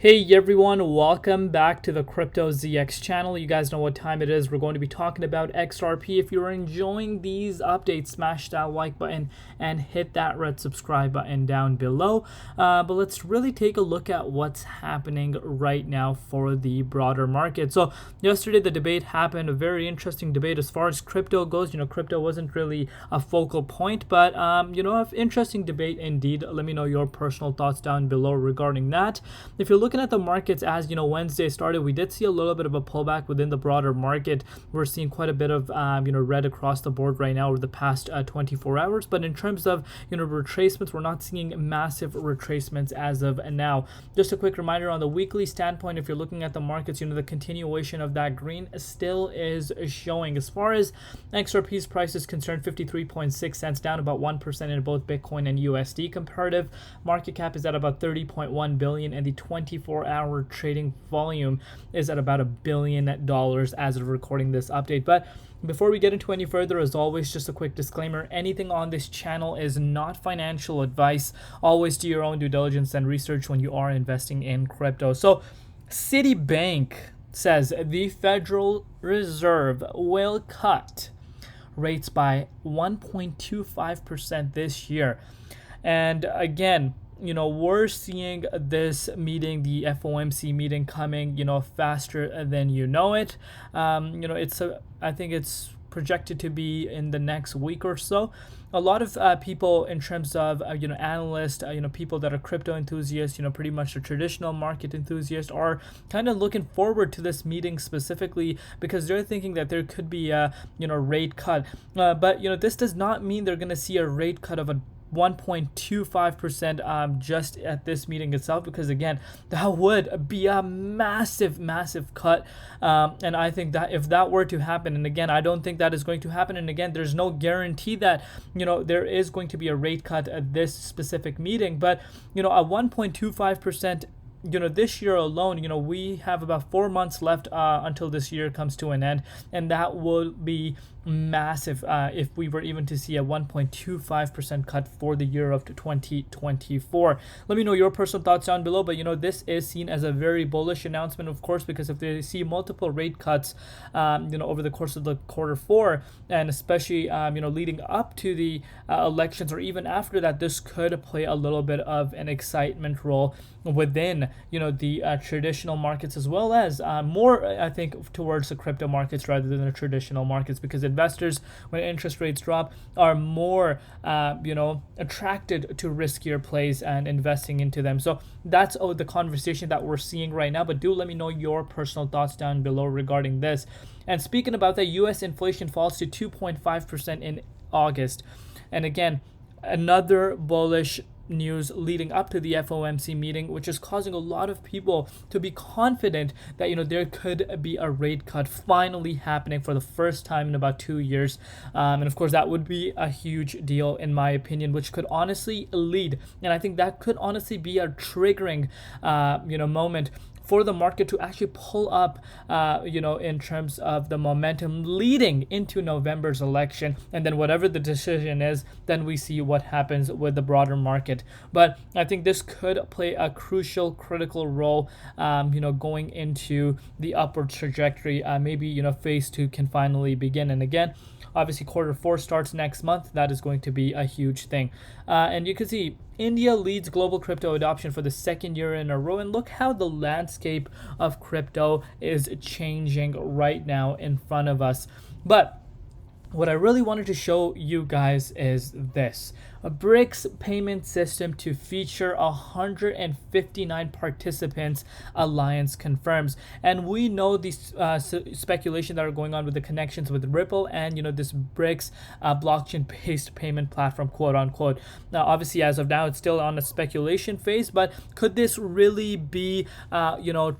Hey everyone, welcome back to the Crypto ZX channel. You guys know what time it is. We're going to be talking about XRP. If you're enjoying these updates, smash that like button and hit that red subscribe button down below. But let's really take a look at what's happening right now for the broader market. So yesterday the debate happened, a very interesting debate as far as crypto goes. Crypto wasn't really a focal point, but an interesting debate indeed. Let me know your personal thoughts down below regarding that. If you're looking at the markets as Wednesday started, we did see a little bit of a pullback within the broader market. We're seeing quite a bit of red across the board right now over the past 24 hours, but in terms of retracements, we're not seeing massive retracements as of now. Just a quick reminder on the weekly standpoint, if you're looking at the markets, the continuation of that green still is showing. As far as XRP's price is concerned, 53.6 cents, down about 1% in both Bitcoin and USD. Comparative market cap is at about 30.1 billion, and the 24-hour trading volume is at about $1 billion as of recording this update. But before we get into any further, as always, just a quick disclaimer: anything on this channel is not financial advice. Always do your own due diligence and research when you are investing in crypto. So Citibank says the Federal Reserve will cut rates by 1.25% this year. And again, we're seeing this meeting, the FOMC meeting, coming, faster than it. I think it's projected to be in the next week or so. A lot of people, in terms of analysts, people that are crypto enthusiasts, pretty much the traditional market enthusiasts, are kind of looking forward to this meeting specifically because they're thinking that there could be a rate cut. But this does not mean they're going to see a rate cut of a 1.25% just at this meeting itself, because again, that would be a massive cut, and I think that if that were to happen, and again, I don't think that is going to happen, and again, there's no guarantee that there is going to be a rate cut at this specific meeting, but a 1.25%, this year alone, we have about 4 months left until this year comes to an end, and that will be massive if we were even to see a 1.25% cut for the year of 2024. Let me know your personal thoughts down below, but this is seen as a very bullish announcement, of course, because if they see multiple rate cuts over the course of the quarter four, and especially leading up to the elections, or even after that, this could play a little bit of an excitement role within the traditional markets, as well as more, I think, towards the crypto markets rather than the traditional markets, because investors, when interest rates drop, are more attracted to riskier plays and investing into them. So that's the conversation that we're seeing right now, but do let me know your personal thoughts down below regarding this. And speaking about that, US inflation falls to 2.5% in August, and again, another bullish news leading up to the FOMC meeting, which is causing a lot of people to be confident that there could be a rate cut finally happening for the first time in about 2 years, and of course that would be a huge deal in my opinion, which could honestly lead, and I think that could honestly be a triggering moment for the market to actually pull up, in terms of the momentum leading into November's election. And then whatever the decision is, then we see what happens with the broader market. But I think this could play a crucial, critical role, going into the upward trajectory. Maybe, phase two can finally begin. And again, obviously quarter four starts next month. That is going to be a huge thing. And you can see India leads global crypto adoption for the second year in a row. And look how the landscape of crypto is changing right now in front of us. But what I really wanted to show you guys is this: a BRICS payment system to feature 159 participants, alliance confirms. And we know these speculation that are going on with the connections with Ripple and this BRICS blockchain-based payment platform, quote unquote. Now, obviously, as of now, it's still on a speculation phase, but could this really be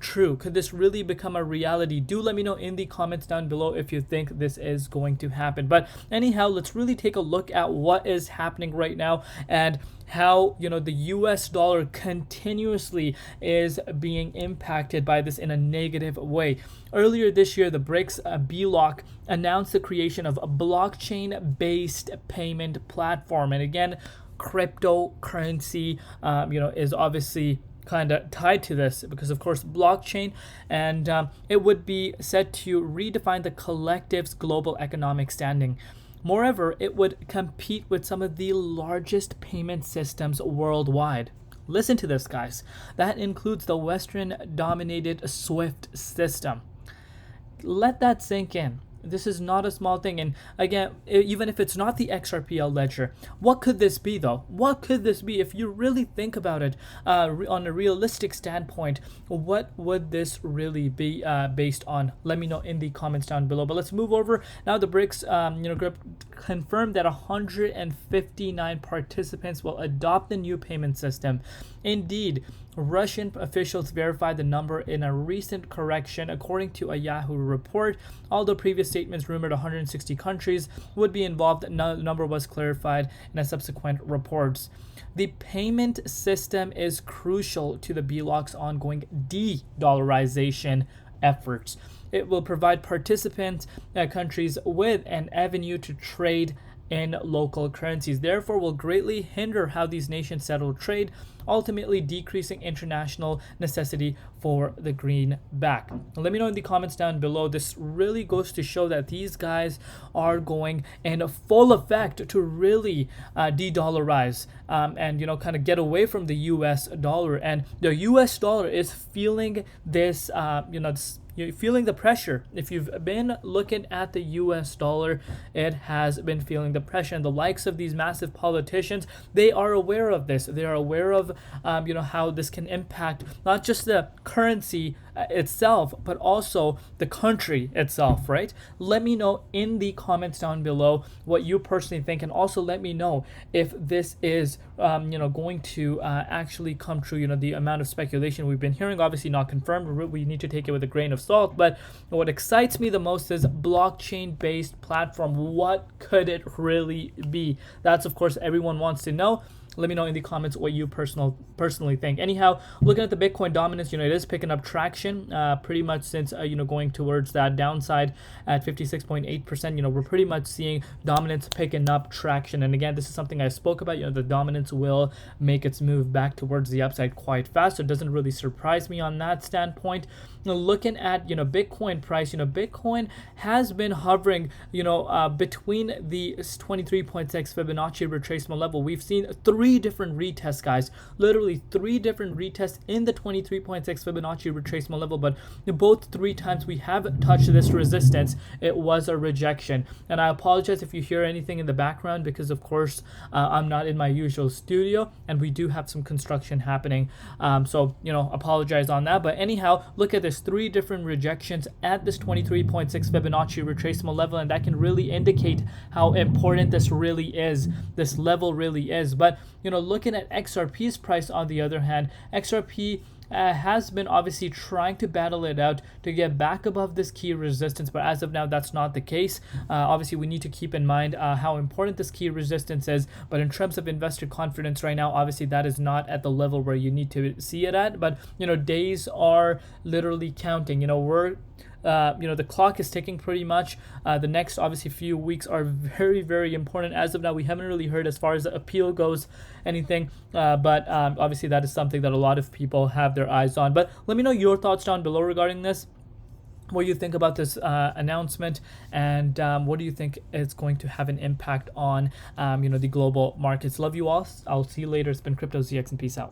true? Could this really become a reality? Do let me know in the comments down below if you think this is going to happen. But anyhow, let's really take a look at what is happening right now and how the US dollar continuously is being impacted by this in a negative way. Earlier this year, the BRICS bloc announced the creation of a blockchain-based payment platform, and again, cryptocurrency is obviously kind of tied to this because, of course, blockchain, and it would be said to redefine the collective's global economic standing. Moreover, it would compete with some of the largest payment systems worldwide. Listen to this, guys. That includes the Western-dominated SWIFT system. Let that sink in. This is not a small thing. And again, even if it's not the XRPL ledger, what could this be though? What could this be? If you really think about it on a realistic standpoint, what would this really be based on? Let me know in the comments down below. But let's move over now. The BRICS group confirmed that 159 participants will adopt the new payment system. Indeed, Russian officials verified the number in a recent correction, according to a Yahoo report. Although previous statements rumored 160 countries would be involved, the number was clarified in a subsequent reports. The payment system is crucial to the BLOC's ongoing de-dollarization efforts. It will provide participant countries with an avenue to trade in local currencies, therefore will greatly hinder how these nations settle trade, ultimately decreasing international necessity for the greenback. Let me know in the comments down below. This really goes to show that these guys are going in full effect to really de-dollarize and kind of get away from the US dollar. And the US dollar is feeling this you're feeling the pressure. If you've been looking at the US dollar, it has been feeling the pressure. And the likes of these massive politicians, they are aware of this. They are aware of how this can impact not just the currency itself, but also the country itself, right? Let me know in the comments down below what you personally think, and also let me know if this is going to actually come true. The amount of speculation we've been hearing, obviously not confirmed. We need to take it with a grain of salt, but what excites me the most is blockchain based platform. What could it really be? That's, of course, everyone wants to know. Let me know in the comments what you personally think. Anyhow, looking at the Bitcoin dominance, it is picking up traction pretty much since, going towards that downside at 56.8%. We're pretty much seeing dominance picking up traction. And again, this is something I spoke about. The dominance will make its move back towards the upside quite fast. So it doesn't really surprise me on that standpoint. Looking at, Bitcoin price, Bitcoin has been hovering, between the 23.6 Fibonacci retracement level. We've seen three different retests, guys. Literally three different retests in the 23.6 Fibonacci retracement level, but both three times we have touched this resistance, it was a rejection. And I apologize if you hear anything in the background because, of course, I'm not in my usual studio and we do have some construction happening. So, apologize on that. But anyhow, look at this, three different rejections at this 23.6 Fibonacci retracement level, and that can really indicate how important this really is, this level really is. But looking at XRP's price, on the other hand, XRP has been obviously trying to battle it out to get back above this key resistance, but as of now, that's not the case. Obviously, we need to keep in mind how important this key resistance is, but in terms of investor confidence right now, obviously that is not at the level where you need to see it at. But days are literally counting. We're the clock is ticking pretty much. The next, obviously, few weeks are very, very important. As of now, we haven't really heard, as far as the appeal goes, anything. But obviously, that is something that a lot of people have their eyes on. But let me know your thoughts down below regarding this. What do you think about this announcement, and what do you think is going to have an impact on the global markets? Love you all. I'll see you later. It's been Crypto ZX, and peace out.